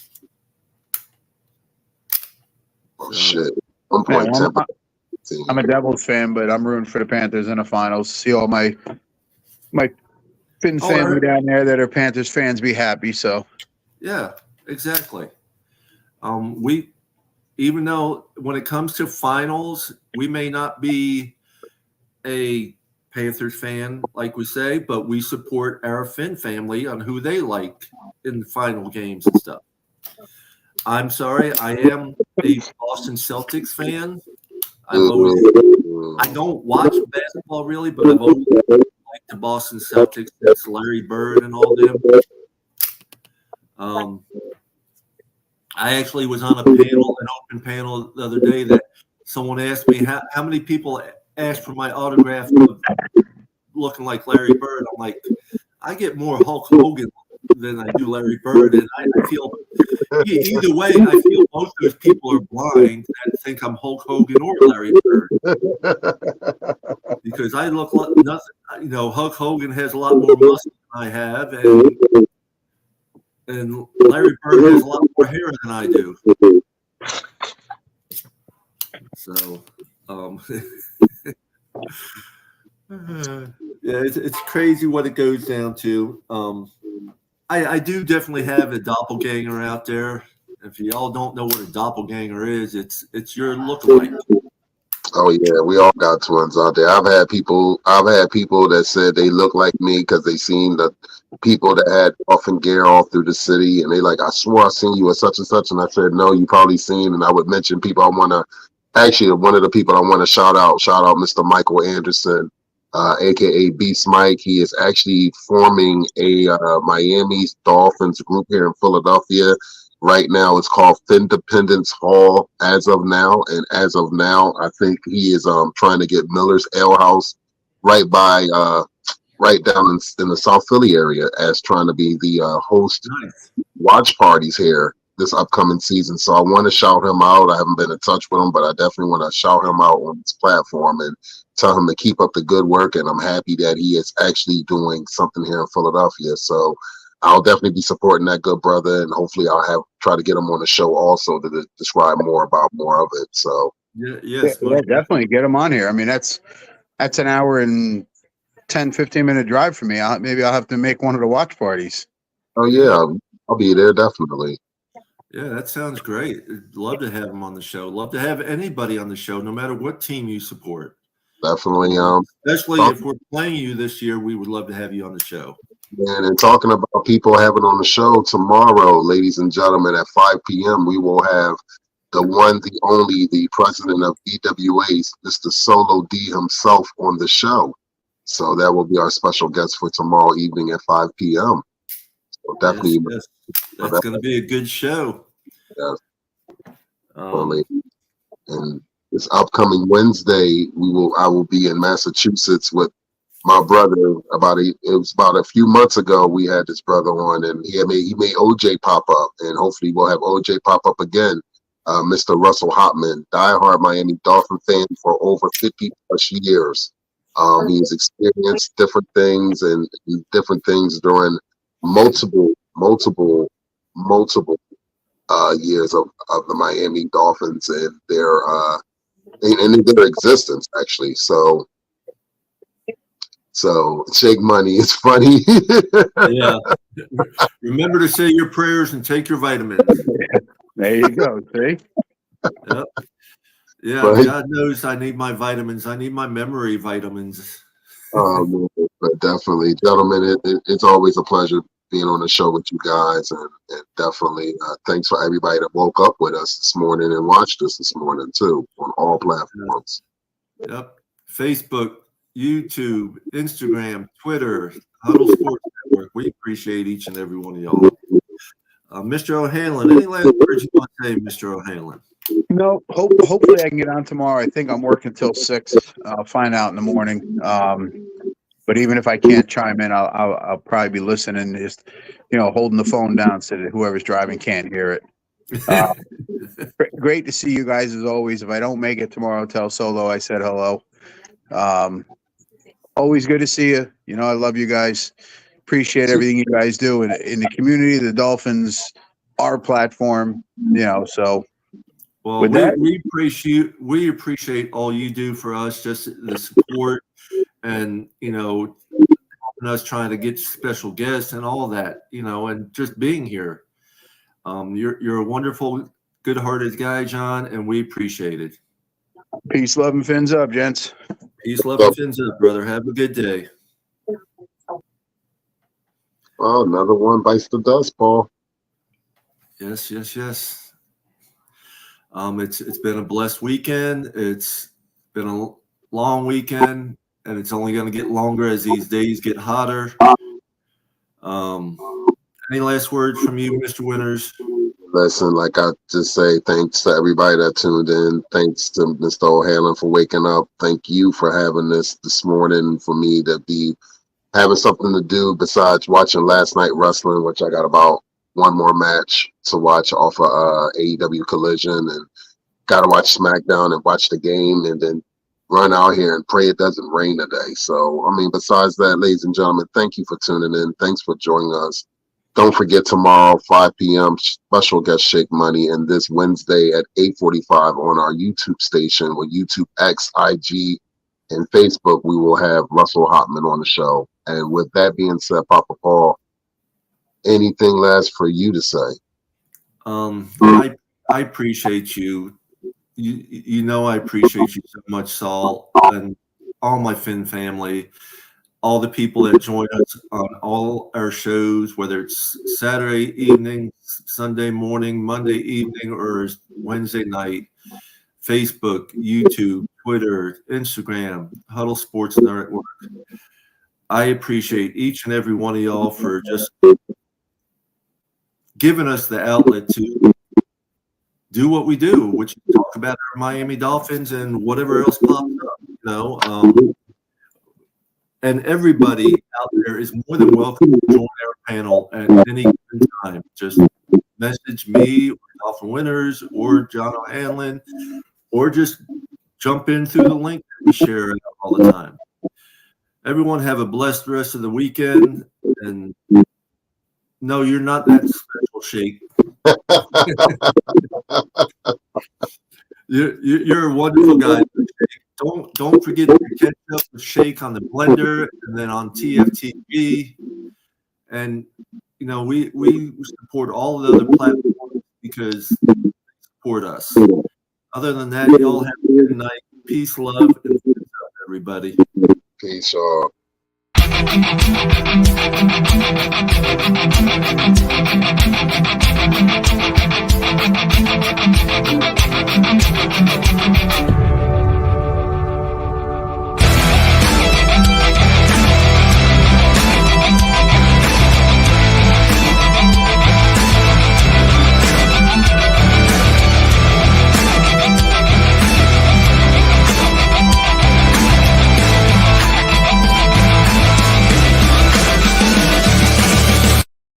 Oh, shit. I'm playing Tampa. I'm a Devils fan, but I'm rooting for the Panthers in the finals. See all my Finn family down there that are Panthers fans be happy. So, yeah, exactly. Even though when it comes to finals, we may not be a Panthers fan, like we say, but we support our Finn family on who they like in the final games and stuff. I'm sorry, I am a Boston Celtics fan. I don't watch basketball really, but I've always liked the Boston Celtics. That's Larry Bird and all them. I actually was on an open panel the other day that someone asked me how many people asked for my autograph of looking like Larry Bird. I'm like, I get more Hulk Hogan than I do Larry Bird, and I feel either way. I feel most of those people are blind and think I'm Hulk Hogan or Larry Bird because I look like nothing. Hulk Hogan has a lot more muscle than I have, and Larry Bird has a lot more hair than I do. So, yeah, it's crazy what it goes down to. I do definitely have a doppelganger out there. If y'all don't know what a doppelganger is, it's your lookalike. Oh yeah, we all got twins out there. I've had people that said they look like me because they seen the people that had Dolphin gear all through the city, and they like, I swore I seen you at such and such, and I said no, you probably seen. And I would mention people I want to. Actually, one of the people I want to shout out Mr. Michael Anderson, aka Beast Mike. He is actually forming a Miami Dolphins group here in Philadelphia. Right now, it's called Findependence Hall as of now. And as of now, I think he is trying to get Miller's Ale House right down in the South Philly area as trying to be the host watch parties here this upcoming season. So I want to shout him out. I haven't been in touch with him, but I definitely want to shout him out on this platform and tell him to keep up the good work. And I'm happy that he is actually doing something here in Philadelphia. So I'll definitely be supporting that good brother, and hopefully I'll try to get him on the show also to describe more of it. So yeah, definitely get him on here. I mean, that's an hour and 10-15 minute drive for me. Maybe I'll have to make one of the watch parties. Oh yeah, I'll be there definitely. Yeah, that sounds great. Love to have him on the show. Love to have anybody on the show, no matter what team you support. Definitely. Especially if we're playing you this year, we would love to have you on the show. And talking about people having on the show tomorrow, ladies and gentlemen, at 5 p.m., we will have the one, the only, the president of BWA's, Mr. Solo D himself on the show. So that will be our special guest for tomorrow evening at 5 p.m. So definitely. Yes. That's going to be a good show. Yes. And this upcoming Wednesday, I will be in Massachusetts with my brother. It was about a few months ago we had this brother on, and he made OJ pop up, and hopefully we'll have OJ pop up again. Mr. Russell Hopman, diehard Miami Dolphin fan for over 50 plus years. He's experienced different things during multiple years of the Miami Dolphins and their existence actually. So Shake Money is funny. Yeah. Remember to say your prayers and take your vitamins. There you go. See? Yep. Yeah, Right. God knows I need my vitamins. I need my memory vitamins. But definitely, gentlemen, it's always a pleasure being on the show with you guys, and definitely thanks for everybody that woke up with us this morning and watched us this morning too on all platforms. Yep. Facebook, YouTube, Instagram, Twitter, Huddle Sports Network. We appreciate each and every one of y'all. Mr. O'Hanlon, any last words you want to say, Mr. O'Hanlon? No, hopefully I can get on tomorrow. I think I'm working till 6. I'll find out in the morning. But even if I can't chime in, I'll probably be listening, just holding the phone down so that whoever's driving can't hear it. Great to see you guys as always. If I don't make it tomorrow, tell Solo I said hello. Always good to see you. I love you guys. Appreciate everything you guys do in the community, the Dolphins, our platform. So. Well, we appreciate all you do for us, just the support and helping us trying to get special guests and all that, and just being here. You're a wonderful, good-hearted guy, John, and we appreciate it. Peace, love, and fins up, gents. Peace, love, and fins up, brother. Have a good day. Oh, another one bites the dust, Paul. Yes. It's been a blessed weekend. It's been a long weekend, and it's only going to get longer as these days get hotter. Any last words from you, Mr. Winters? Listen, like I just say, thanks to everybody that tuned in. Thanks to Mr. O'Hanlon for waking up. Thank you for having this morning for me to be having something to do besides watching last night wrestling, which I got about one more match to watch off of AEW Collision, and got to watch SmackDown and watch the game, and then run out here and pray it doesn't rain today. So, besides that, ladies and gentlemen, thank you for tuning in. Thanks for joining us. Don't forget tomorrow, 5 p.m., special guest Shake Money, and this Wednesday at 8:45 on our YouTube station with YouTube X, IG, and Facebook, we will have Russell Hotman on the show. And with that being said, Papa Paul, anything last for you to say? I appreciate you. I appreciate you so much, Saul, and all my Finn family, all the people that join us on all our shows, whether it's Saturday evening, Sunday morning, Monday evening, or Wednesday night. Facebook, YouTube, Twitter, Instagram, Huddle Sports Network. I appreciate each and every one of y'all for just giving us the outlet to do what we do, which is talk about our Miami Dolphins and whatever else pops up, and everybody out there is more than welcome to join our panel at any given time. Just message me, or Dolphin Winners, or John O'Hanlon, or just jump in through the link that we share all the time. Everyone have a blessed rest of the weekend, and no, you're not that special, Shake. You're a wonderful guy. Don't forget to catch up with Shake on the Blender and then on TFTV. And we support all the other platforms because they support us. Other than that, y'all have a good night. Peace, love, and peace up, everybody. Peace, y'all.